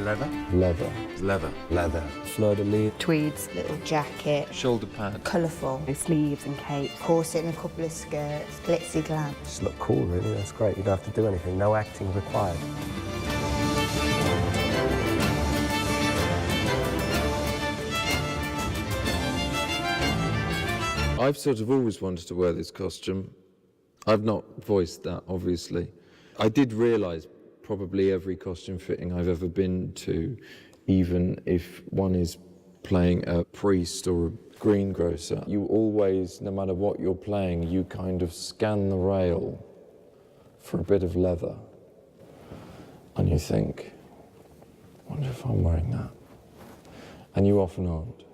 Leather? Leather. Leather. Leather. Fleur-de-lis. Tweeds, little jacket. Shoulder pad. Colourful. Sleeves and capes. Corset and a couple of skirts. Glitzy glam. Just look cool, really. That's great. You don't have to do anything. No acting required. I've sort of always wanted to wear this costume. I've not voiced that, obviously. I did realise probably every costume fitting I've ever been to, even if one is playing a priest or a greengrocer, you always, no matter what you're playing, you kind of scan the rail for a bit of leather. And you think, I wonder if I'm wearing that. And you often aren't.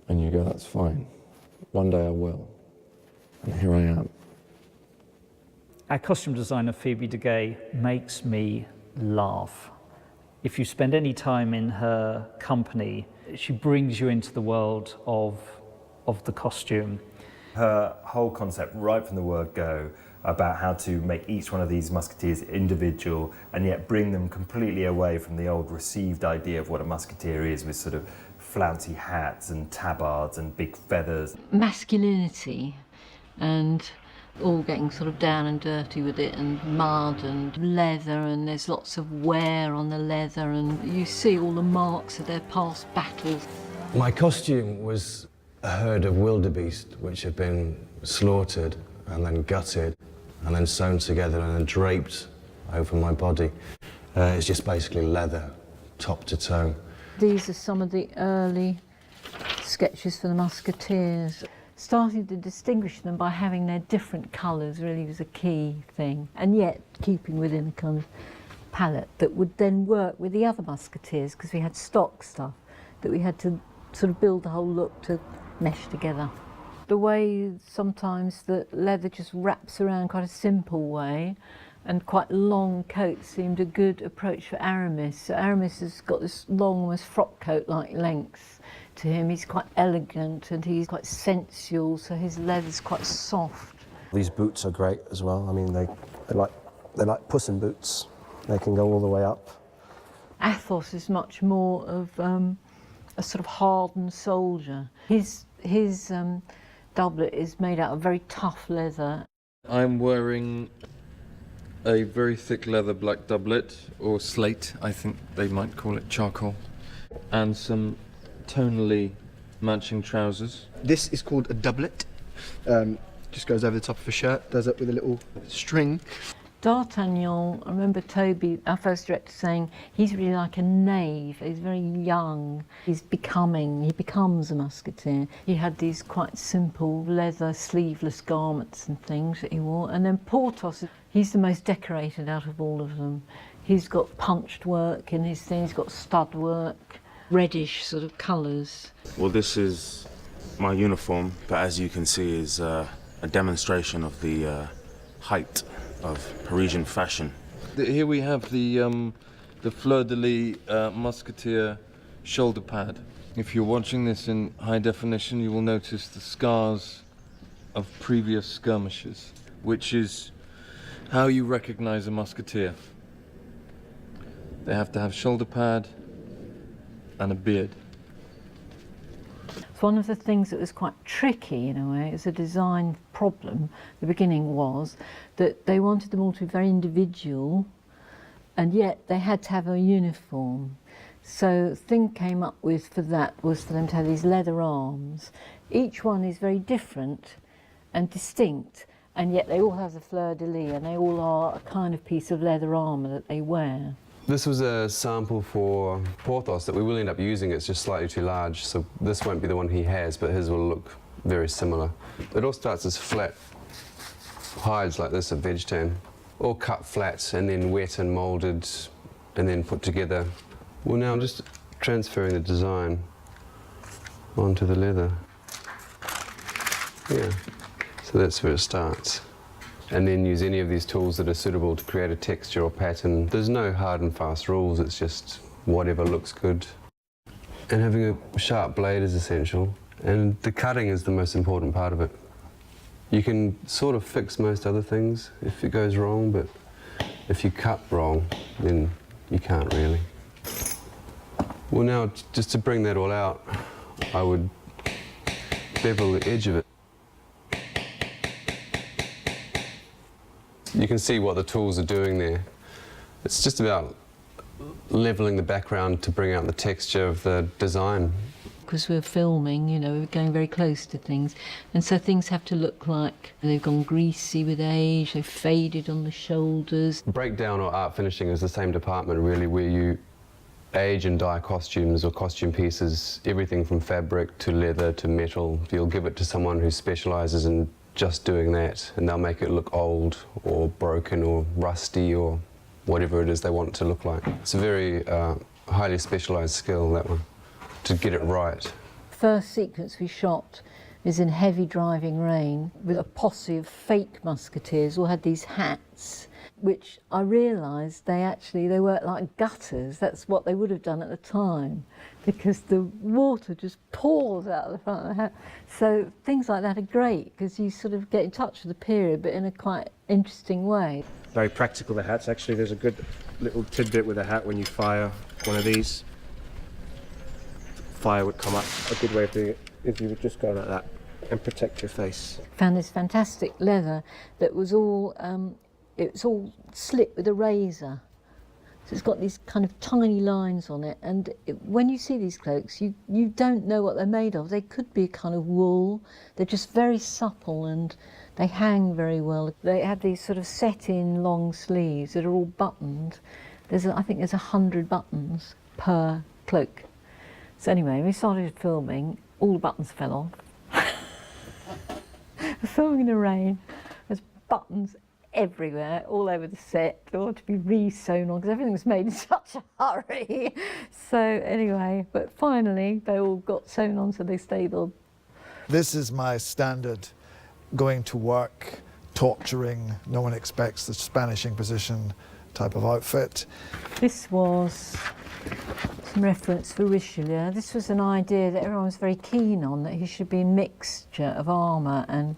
And you go, that's fine. One day I will. And here I am. Our costume designer, Phoebe de Gay, makes me laugh. If you spend any time in her company, she brings you into the world of the costume. Her whole concept, right from the word go, about how to make each one of these musketeers individual and yet bring them completely away from the old received idea of what a musketeer is, with sort of flouncy hats and tabards and big feathers. Masculinity, and all getting sort of down and dirty with it, and mud and leather, and there's lots of wear on the leather, and you see all the marks of their past battles. My costume was a herd of wildebeest which had been slaughtered and then gutted and then sewn together and then draped over my body. It's just basically leather, top to toe. These are some of the early sketches for the Musketeers. Starting to distinguish them by having their different colours really was a key thing, and yet keeping within a kind of palette that would then work with the other Musketeers, because we had stock stuff that we had to sort of build the whole look to mesh together. The way sometimes that leather just wraps around quite a simple way, and quite long coats seemed a good approach for Aramis. So Aramis has got this long, almost frock coat-like length to him. He's quite elegant and he's quite sensual, so his leather's quite soft. These boots are great as well. I mean, they're like puss in boots. They can go all the way up. Athos is much more of a sort of hardened soldier. His doublet is made out of very tough leather. I'm wearing a very thick leather black doublet, or slate, I think they might call it, charcoal, and some tonally matching trousers. This is called a doublet. Just goes over the top of a shirt, does it with a little string. D'Artagnan, I remember Toby, our first director, saying he's really like a knave. He's very young. He becomes a musketeer. He had these quite simple leather sleeveless garments and things that he wore. And then Porthos, he's the most decorated out of all of them. He's got punched work in his thing, he's got stud work, reddish sort of colours. Well, this is my uniform, but as you can see is a demonstration of the height of Parisian fashion. Here we have the fleur-de-lis musketeer shoulder pad. If you're watching this in high definition, you will notice the scars of previous skirmishes, which is how you recognize a musketeer. They have to have shoulder pad and a beard. One of the things that was quite tricky in a way, as a design problem, the beginning was that they wanted them all to be very individual, and yet they had to have a uniform. So the thing came up with for that was for them to have these leather arms. Each one is very different and distinct, and yet they all have the fleur-de-lis, and they all are a kind of piece of leather armour that they wear. This was a sample for Porthos that we will end up using. It's just slightly too large, so this won't be the one he has, but his will look very similar. It all starts as flat hides like this of veg tan, all cut flat and then wet and moulded and then put together. Well, now I'm just transferring the design onto the leather. Yeah, so that's where it starts. And then use any of these tools that are suitable to create a texture or pattern. There's no hard and fast rules, it's just whatever looks good. And having a sharp blade is essential, and the cutting is the most important part of it. You can sort of fix most other things if it goes wrong, but if you cut wrong, then You can't really. Well, now, just to bring that all out, I would bevel the edge of it. You can see what the tools are doing there. It's just about leveling the background to bring out the texture of the design. Because we're filming, you know, we're going very close to things, and so things have to look like they've gone greasy with age, they've faded on the shoulders. Breakdown or art finishing is the same department, really, where you age and dye costumes or costume pieces, everything from fabric to leather to metal. You'll give it to someone who specialises in just doing that, and they'll make it look old or broken or rusty or whatever it is they want it to look like. It's a very highly specialised skill, that one, to get it right. First sequence we shot is in heavy driving rain with a posse of fake musketeers all had these hats, which I realised they worked like gutters. That's what they would have done at the time, because the water just pours out of the front of the hat. So things like that are great, because you sort of get in touch with the period, but in a quite interesting way. Very practical, the hats. Actually, there's a good little tidbit with a hat when you fire one of these. Fire would come up. A good way of doing it is you would just go like that and protect your face. Found this fantastic leather that was all it was all slit with a razor. So it's got these kind of tiny lines on it, and when you see these cloaks, you don't know what they're made of. They could be kind of wool. They're just very supple and they hang very well. They have these sort of set-in long sleeves that are all buttoned. I think there's 100 buttons per cloak. So anyway, we started filming, all the buttons fell off. We're filming in the rain, there's buttons everywhere, all over the set. They all had to be re-sewn on because everything was made in such a hurry. So anyway, but finally they all got sewn on, so they stayed on. This is my standard going to work, torturing, no one expects the Spanish Inquisition type of outfit. This was some reference for Richelieu. This was an idea that everyone was very keen on, that he should be a mixture of armour and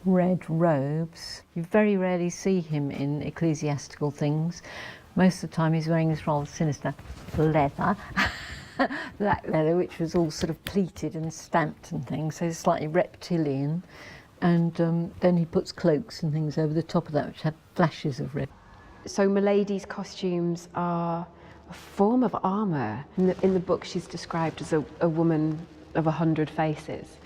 red robes. You very rarely see him in ecclesiastical things. Most of the time he's wearing this rather sinister leather, black leather, which was all sort of pleated and stamped and things, so slightly reptilian. And then he puts cloaks and things over the top of that, which had flashes of red. So Milady's costumes are a form of armour. In the book she's described as a woman of 100 faces.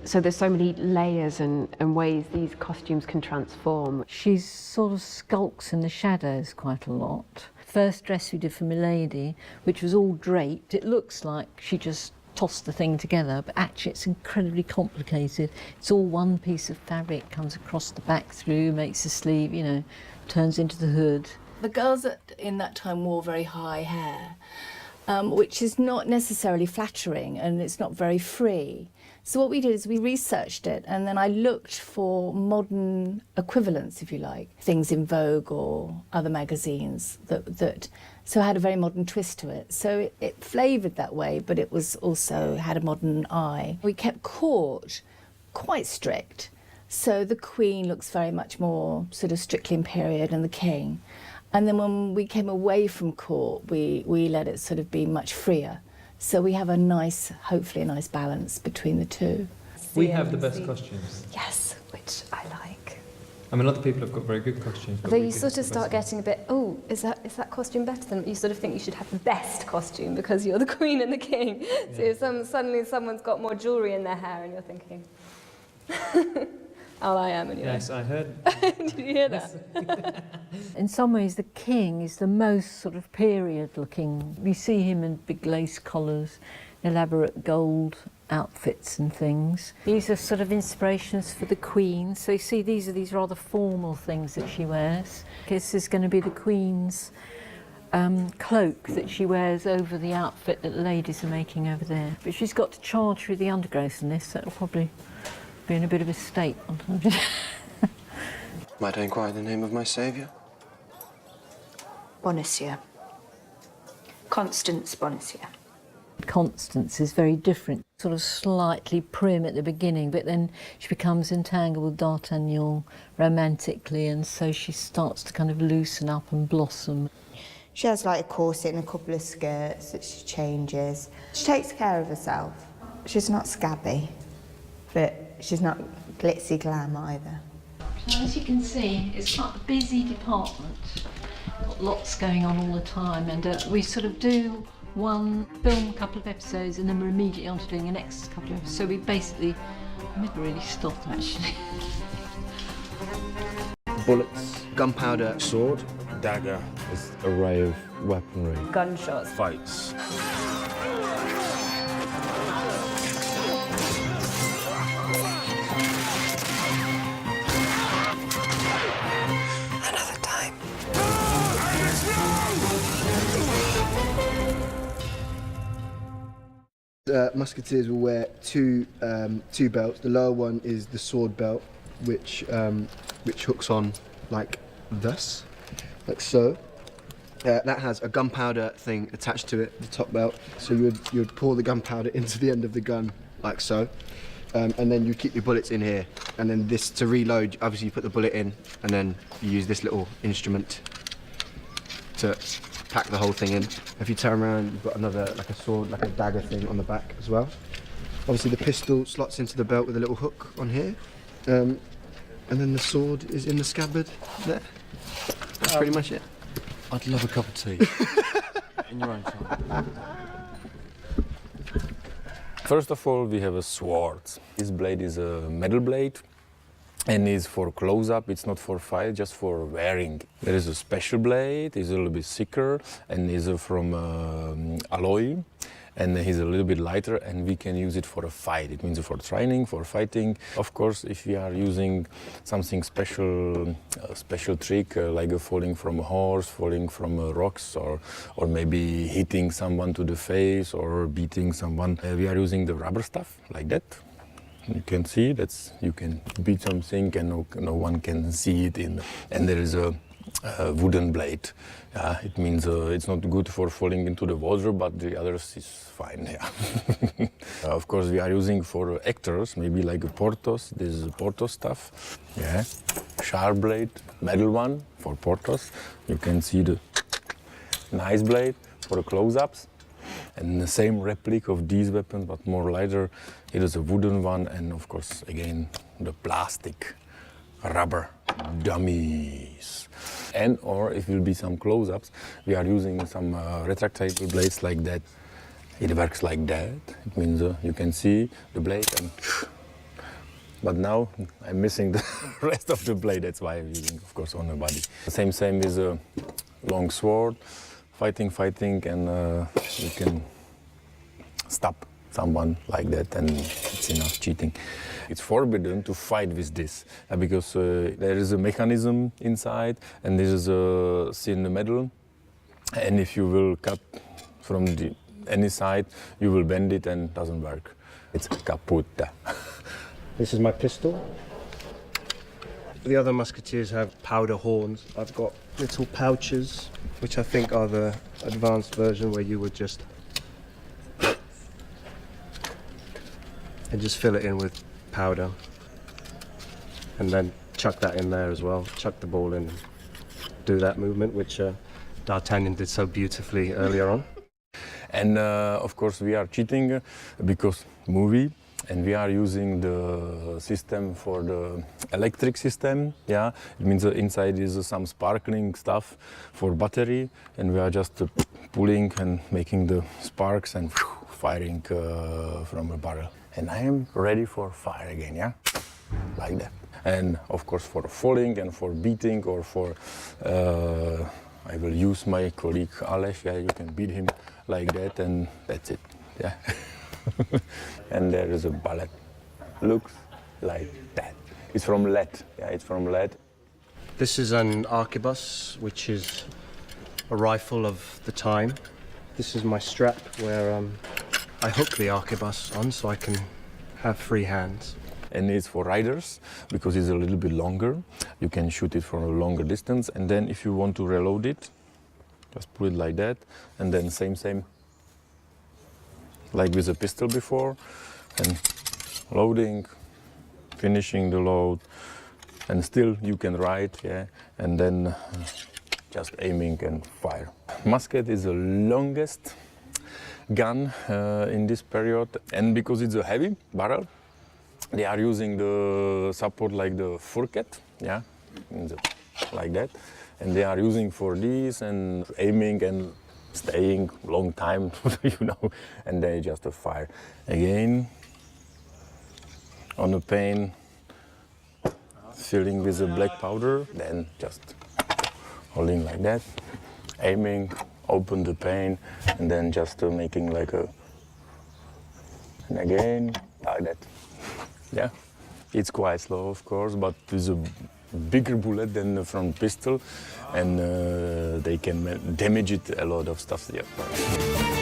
So there's so many layers and ways these costumes can transform. She sort of skulks in the shadows quite a lot. First dress we did for Milady, which was all draped, it looks like she just tossed the thing together, but actually it's incredibly complicated. It's all one piece of fabric, comes across the back through, makes the sleeve, you know, turns into the hood. The girls in that time wore very high hair, which is not necessarily flattering and it's not very free. So what we did is we researched it, and then I looked for modern equivalents, if you like, things in Vogue or other magazines so had a very modern twist to it. So it flavoured that way, but it was also had a modern eye. We kept court quite strict. So the Queen looks very much more sort of strictly in period, and the King. And then when we came away from court, we let it sort of be much freer. So we have hopefully a nice balance between the two. We have the best costumes. Yes, which I like. I mean, other people have got very good costumes. Although you sort of start getting a bit, oh, is that costume better than... You sort of think you should have the best costume because you're the Queen and the King. Yeah. So if suddenly someone's got more jewellery in their hair and you're thinking... Oh, I am anyway. Yes, I heard. Did you hear that? In some ways, the King is the most sort of period-looking. You see him in big lace collars, elaborate gold outfits and things. These are sort of inspirations for the Queen. So you see, these are these rather formal things that she wears. This is going to be the Queen's cloak that she wears over the outfit that the ladies are making over there. But she's got to charge through the undergrowth in this, so it'll probably be in a bit of a state. Might I inquire the name of my saviour? Bonacieux. Constance Bonacieux. Constance is very different, sort of slightly prim at the beginning, but then she becomes entangled with D'Artagnan romantically, and so she starts to kind of loosen up and blossom. She has like a corset and a couple of skirts that she changes. She takes care of herself. She's not scabby, but she's not glitzy glam either. As you can see, it's quite a busy department. Got lots going on all the time, and we sort of do one film, a couple of episodes, and then we're immediately on to doing the next couple of episodes. So we basically never really stopped, actually. Bullets, gunpowder, sword, Dagger. This array of weaponry. Gunshots. Fights. Another time. Musketeers will wear two belts. The lower one is the sword belt, which hooks on like thus, like so. That has a gunpowder thing attached to it, the top belt. So you would pour the gunpowder into the end of the gun, like so, and then you keep your bullets in here. And then this to reload. Obviously, you put the bullet in, and then you use this little instrument to pack the whole thing in. If you turn around, you've got another, like a sword, like a dagger thing on the back as well. Obviously, the pistol slots into the belt with a little hook on here, and then the sword is in the scabbard there. That's pretty much it. I'd love a cup of tea. In your own time. First of all, we have a sword. This blade is a metal blade and is for close-up. It's not for fight, just for wearing. There is a special blade, it's a little bit thicker and is from alloy, and he's a little bit lighter, and we can use it for a fight. It means for training, for fighting. Of course, if we are using something special, a special trick like falling from a horse, falling from rocks, or maybe hitting someone to the face or beating someone, we are using the rubber stuff like that. You can see that's you can beat something and no one can see it in. And there is a wooden blade. It means it's not good for falling into the water, but the others is fine. Yeah. Of course, we are using for actors, maybe like a Porthos. This is Porthos stuff. Yeah, sharp blade, metal one for Porthos. You can see the nice blade for close-ups. And the same replica of these weapons, but more lighter. It is a wooden one, and of course, again, the plastic, rubber dummies. And or if it will be some close-ups, we are using some retractable blades like that. It works like that. It means you can see the blade, and but now I'm missing the rest of the blade. That's why I'm using, of course, on the body. The same is a long sword. Fighting, and you can stop someone like that, and it's enough cheating. It's forbidden to fight with this because there is a mechanism inside, and this is a thin metal, and if you will cut from any side, you will bend it and it doesn't work. It's kaput. This is my pistol. The other musketeers have powder horns. I've got little pouches, which I think are the advanced version where you would just fill it in with powder and then chuck that in there as well. Chuck the ball in and do that movement, which D'Artagnan did so beautifully earlier on. And of course we are cheating because movie. And we are using the system for the electric system. Yeah, it means inside is some sparkling stuff for battery, and we are just pulling and making the sparks and firing from a barrel. And I am ready for fire again. Yeah, like that. And of course for falling and for beating or for I will use my colleague Aleš. Yeah, you can beat him like that, and that's it. Yeah. And there is a bullet. Looks like that. It's from lead. Yeah, it's from lead. This is an arquebus, which is a rifle of the time. This is my strap where I hook the arquebus on so I can have free hands. And it's for riders because it's a little bit longer. You can shoot it from a longer distance, and then if you want to reload it, just put it like that, and then same. Like with a pistol before, and loading, finishing the load, and still you can ride, yeah, and then just aiming and fire. Musket is the longest gun in this period, and because it's a heavy barrel, they are using the support like the fourquet, yeah, like that, and they are using for this and aiming and staying long time, you know, and they just fire again on the pane, filling with the black powder, then just holding like that, aiming, open the pane, and then just making like a, and again, like that. Yeah, it's quite slow, of course, but with a bigger bullet than the front pistol, and they can damage it a lot of stuff. Yeah.